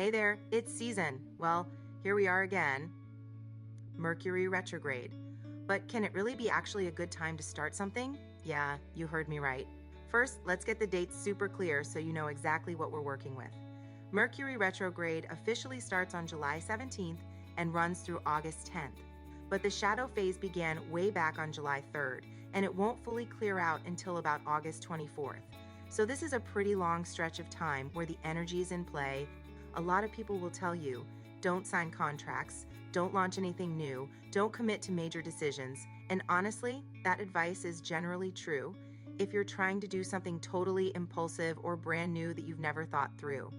Hey there, it's season. Well, here we are again. Mercury retrograde. But can it really be actually a good time to start something? Yeah, you heard me right. First, let's get the dates super clear so you know exactly what we're working with. Mercury retrograde officially starts on July 17th and runs through August 10th. But the shadow phase began way back on July 3rd, and it won't fully clear out until about August 24th. So this is a pretty long stretch of time where the energy is in play. A lot of people will tell you, don't sign contracts, don't launch anything new, don't commit to major decisions. And honestly, that advice is generally true if you're trying to do something totally impulsive or brand new that you've never thought through.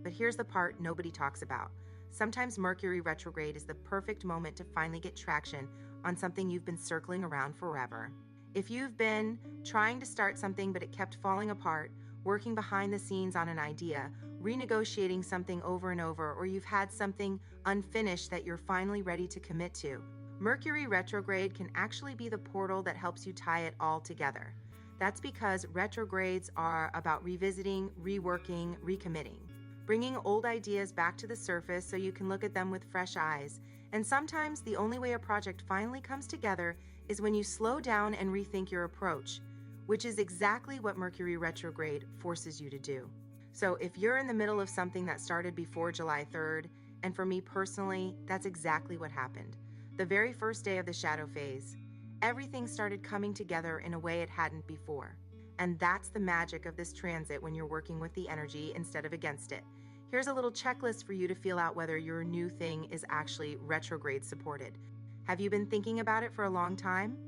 But here's the part nobody talks about. Sometimes Mercury retrograde is the perfect moment to finally get traction on something you've been circling around forever. If you've been trying to start something but it kept falling apart, working behind the scenes on an idea, renegotiating something over and over, or you've had something unfinished that you're finally ready to commit to, Mercury retrograde can actually be the portal that helps you tie it all together. That's because retrogrades are about revisiting, reworking, recommitting, bringing old ideas back to the surface so you can look at them with fresh eyes. And sometimes the only way a project finally comes together is when you slow down and rethink your approach, which is exactly what Mercury retrograde forces you to do. So if you're in the middle of something that started before July 3rd, and for me personally, that's exactly what happened. The very first day of the shadow phase, everything started coming together in a way it hadn't before. And that's the magic of this transit when you're working with the energy instead of against it. Here's a little checklist for you to feel out whether your new thing is actually retrograde supported. Have you been thinking about it for a long time?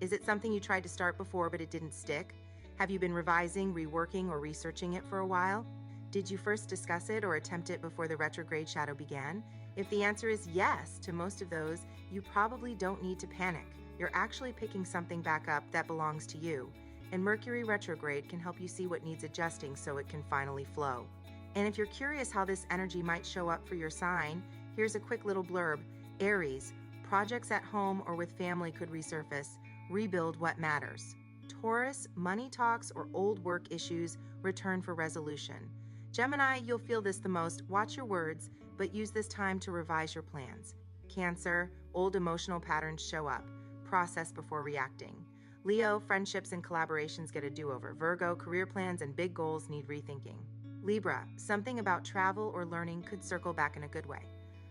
Is it something you tried to start before but it didn't stick? Have you been revising, reworking, or researching it for a while? Did you first discuss it or attempt it before the retrograde shadow began? If the answer is yes to most of those, you probably don't need to panic. You're actually picking something back up that belongs to you. And Mercury retrograde can help you see what needs adjusting so it can finally flow. And if you're curious how this energy might show up for your sign, here's a quick little blurb. Aries, projects at home or with family could resurface. Rebuild what matters. Taurus, money talks or old work issues return for resolution. Gemini, you'll feel this the most. Watch your words, but use this time to revise your plans. Cancer, old emotional patterns show up. Process before reacting. Leo, friendships and collaborations get a do-over. Virgo, career plans and big goals need rethinking. Libra, something about travel or learning could circle back in a good way.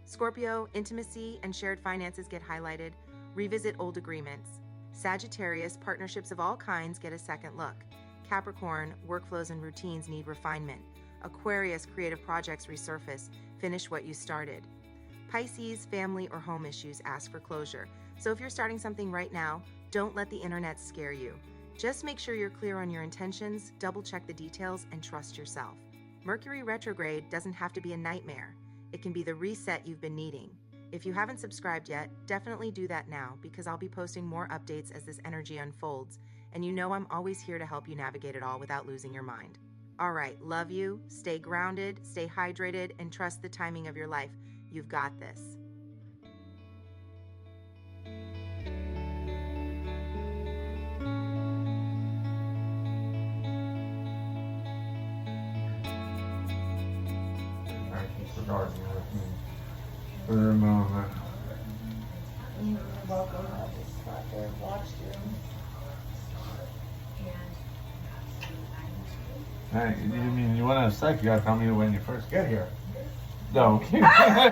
Scorpio, intimacy and shared finances get highlighted. Revisit old agreements. Sagittarius, partnerships of all kinds get a second look. Capricorn, workflows and routines need refinement. Aquarius, creative projects resurface. Finish what you started. Pisces, family or home issues ask for closure. So if you're starting something right now, don't let the internet scare you. Just make sure you're clear on your intentions, double check the details, and trust yourself. Mercury retrograde doesn't have to be a nightmare. It can be the reset you've been needing. If you haven't subscribed yet, definitely do that now because I'll be posting more updates as this energy unfolds. And you know I'm always here to help you navigate it all without losing your mind. All right, love you, stay grounded, stay hydrated, and trust the timing of your life. You've got this. Thank you for guarding with me for a moment. You're welcome. I'll just stop there and watch them. Hey, you mean you want to have sex? You gotta tell me when you first get here. No.